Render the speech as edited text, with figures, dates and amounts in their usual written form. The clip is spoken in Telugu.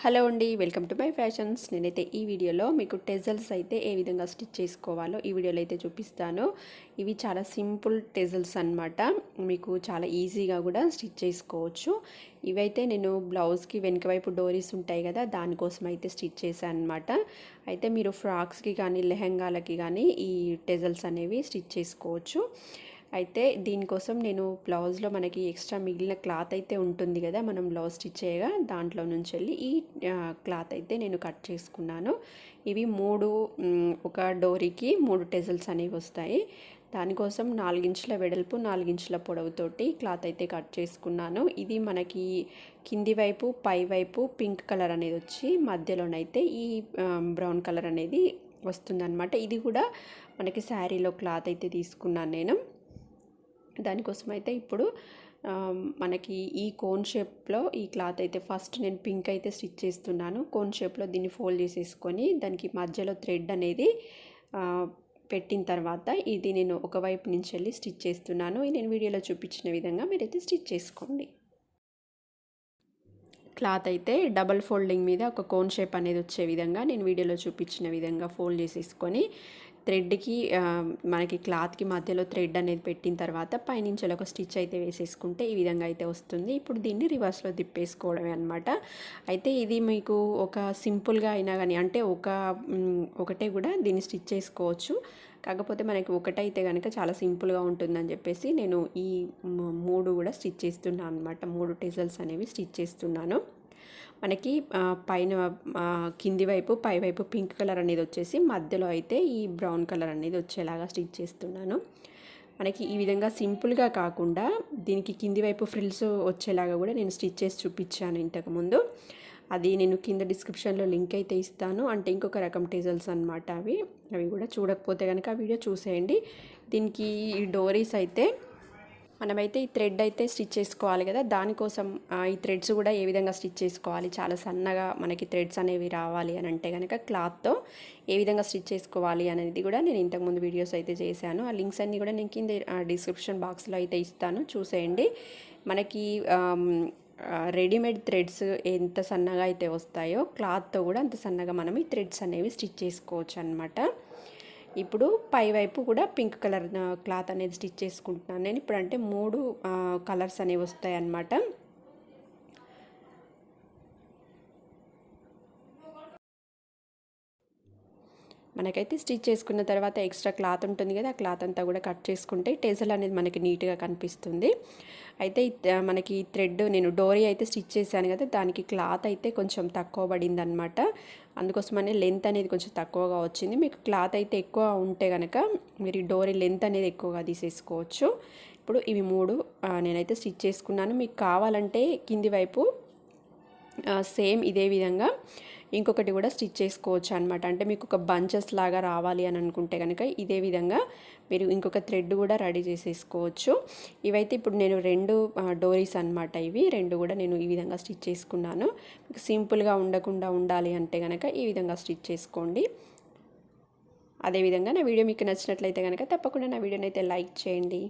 హలో అండి, వెల్కమ్ టు మై ఫ్యాషన్స్. నేనైతే ఈ వీడియోలో మీకు టెజల్స్ అయితే ఏ విధంగా స్టిచ్ చేసుకోవాలో ఈ వీడియోలో అయితే చూపిస్తాను. ఇవి చాలా సింపుల్ టెజల్స్ అన్నమాట. మీకు చాలా ఈజీగా కూడా స్టిచ్ చేసుకోవచ్చు. ఇవైతే నేను బ్లౌజ్కి వెనుక వైపు డోరీస్ ఉంటాయి కదా, దానికోసం అయితే స్టిచ్ చేశాను అనమాట. అయితే మీరు ఫ్రాక్స్కి కానీ లెహెంగాలకి కానీ ఈ టెజల్స్ అనేవి స్టిచ్ చేసుకోవచ్చు. అయితే దీనికోసం నేను బ్లౌజ్లో మనకి ఎక్స్ట్రా మిగిలిన క్లాత్ అయితే ఉంటుంది కదా, మనం బ్లౌజ్ స్టిచ్ చేయగా దాంట్లో నుంచి వెళ్ళి ఈ క్లాత్ అయితే నేను కట్ చేసుకున్నాను. ఇవి ఒక డోరీకి 3 టెజల్స్ అనేవి వస్తాయి. దానికోసం 4 ఇంచుల వెడల్పు 4 ఇంచుల పొడవుతోటి క్లాత్ అయితే కట్ చేసుకున్నాను. ఇది మనకి కింది వైపు పై వైపు పింక్ కలర్ అనేది వచ్చి మధ్యలోనైతే ఈ బ్రౌన్ కలర్ అనేది వస్తుందన్నమాట. ఇది కూడా మనకి శారీలో క్లాత్ అయితే తీసుకున్నాను నేను. దానికోసం అయితే ఇప్పుడు మనకి ఈ కోన్ షేప్లో ఈ క్లాత్ అయితే ఫస్ట్ నేను పింక్ అయితే స్టిచ్ చేస్తున్నాను. కోన్ షేప్లో దీన్ని ఫోల్డ్ చేసేసుకొని దానికి మధ్యలో థ్రెడ్ అనేది పెట్టిన తర్వాత ఇది నేను ఒకవైపు నుంచి వెళ్ళి స్టిచ్ చేస్తున్నాను. నేను వీడియోలో చూపించిన విధంగా మీరైతే స్టిచ్ చేసుకోండి. క్లాత్ అయితే డబల్ ఫోల్డింగ్ మీద ఒక కోన్ షేప్ అనేది వచ్చే విధంగా నేను వీడియోలో చూపించిన విధంగా ఫోల్డ్ చేసేసుకొని థ్రెడ్కి మనకి క్లాత్కి మధ్యలో థ్రెడ్ అనేది పెట్టిన తర్వాత పైనుంచి ఒక స్టిచ్ అయితే వేసేసుకుంటే ఈ విధంగా అయితే వస్తుంది. ఇప్పుడు దీన్ని రివర్స్లో తిప్పేసుకోవడమే అనమాట. అయితే ఇది మీకు ఒక సింపుల్గా అయినా కానీ అంటే ఒకటే కూడా దీన్ని స్టిచ్ చేసుకోవచ్చు. కాకపోతే మనకి ఒకటైతే కనుక చాలా సింపుల్గా ఉంటుందని చెప్పేసి నేను ఈ 3 కూడా స్టిచ్ చేస్తున్నాను అనమాట. 3 టెజల్స్ అనేవి స్టిచ్ చేస్తున్నాను. మనకి పైన కింది వైపు పై వైపు పింక్ కలర్ అనేది వచ్చేసి మధ్యలో అయితే ఈ బ్రౌన్ కలర్ అనేది వచ్చేలాగా స్టిచ్ చేస్తున్నాను. మనకి ఈ విధంగా సింపుల్గా కాకుండా దీనికి కింది వైపు ఫ్రిల్స్ వచ్చేలాగా కూడా నేను స్టిచ్ చేసి చూపించాను ఇంతకుముందు. అది నేను కింద డిస్క్రిప్షన్లో లింక్ అయితే ఇస్తాను. అంటే ఇంకొక రకం టెజల్స్ అనమాట. అవి కూడా చూడకపోతే కనుక ఆ వీడియో చూసేయండి. దీనికి ఈ డోరీస్ అయితే మనమైతే ఈ థ్రెడ్ అయితే స్టిచ్ చేసుకోవాలి కదా, దానికోసం ఈ థ్రెడ్స్ కూడా ఏ విధంగా స్టిచ్ చేసుకోవాలి, చాలా సన్నగా మనకి థ్రెడ్స్ అనేవి రావాలి అని అంటే కనుక క్లాత్తో ఏ విధంగా స్టిచ్ చేసుకోవాలి అనేది కూడా నేను ఇంతకుముందు వీడియోస్ అయితే చేశాను. ఆ లింక్స్ అన్నీ కూడా నేను కింద డిస్క్రిప్షన్ బాక్స్లో అయితే ఇస్తాను, చూసేయండి. మనకి రెడీమేడ్ థ్రెడ్స్ ఎంత సన్నగా అయితే వస్తాయో క్లాత్తో కూడా అంత సన్నగా మనం ఈ థ్రెడ్స్ అనేవి స్టిచ్ చేసుకోవచ్చు అనమాట. ఇప్పుడు పై వైపు కూడా పింక్ కలర్ క్లాత్ అనేది స్టిచ్ చేసుకుంటున్నాను నేను. ఇప్పుడు అంటే 3 కలర్స్ అనేవి వస్తాయి అన్నమాట. మనకైతే స్టిచ్ చేసుకున్న తర్వాత ఎక్స్ట్రా క్లాత్ ఉంటుంది కదా, ఆ క్లాత్ అంతా కూడా కట్ చేసుకుంటే టెజల్ అనేది మనకి నీట్గా కనిపిస్తుంది. అయితే మనకి థ్రెడ్ నేను డోరీ అయితే స్టిచ్ చేశాను కదా, దానికి క్లాత్ అయితే కొంచెం తక్కువ పడింది అనమాట. అందుకోసమనే లెంత్ అనేది కొంచెం తక్కువగా వచ్చింది. మీకు క్లాత్ అయితే ఎక్కువ ఉంటే కనుక మీరు డోరీ లెంత్ అనేది ఎక్కువగా తీసేసుకోవచ్చు. ఇప్పుడు ఇవి 3 నేనైతే స్టిచ్ చేసుకున్నాను. మీకు కావాలంటే కింది వైపు సేమ్ ఇదే విధంగా ఇంకొకటి కూడా స్టిచ్ చేసుకోవచ్చు అనమాట. అంటే మీకు ఒక బంచెస్ లాగా రావాలి అని అనుకుంటే కనుక ఇదే విధంగా మీరు ఇంకొక థ్రెడ్ కూడా రెడీ చేసేసుకోవచ్చు. ఇవైతే ఇప్పుడు నేను 2 డోరీస్ అనమాట. ఇవి 2 కూడా నేను ఈ విధంగా స్టిచ్ చేసుకున్నాను. మీకు సింపుల్గా ఉండకుండా ఉండాలి అంటే కనుక ఈ విధంగా స్టిచ్ చేసుకోండి. అదేవిధంగా నా వీడియో మీకు నచ్చినట్లయితే కనుక తప్పకుండా నా వీడియోని అయితే లైక్ చేయండి.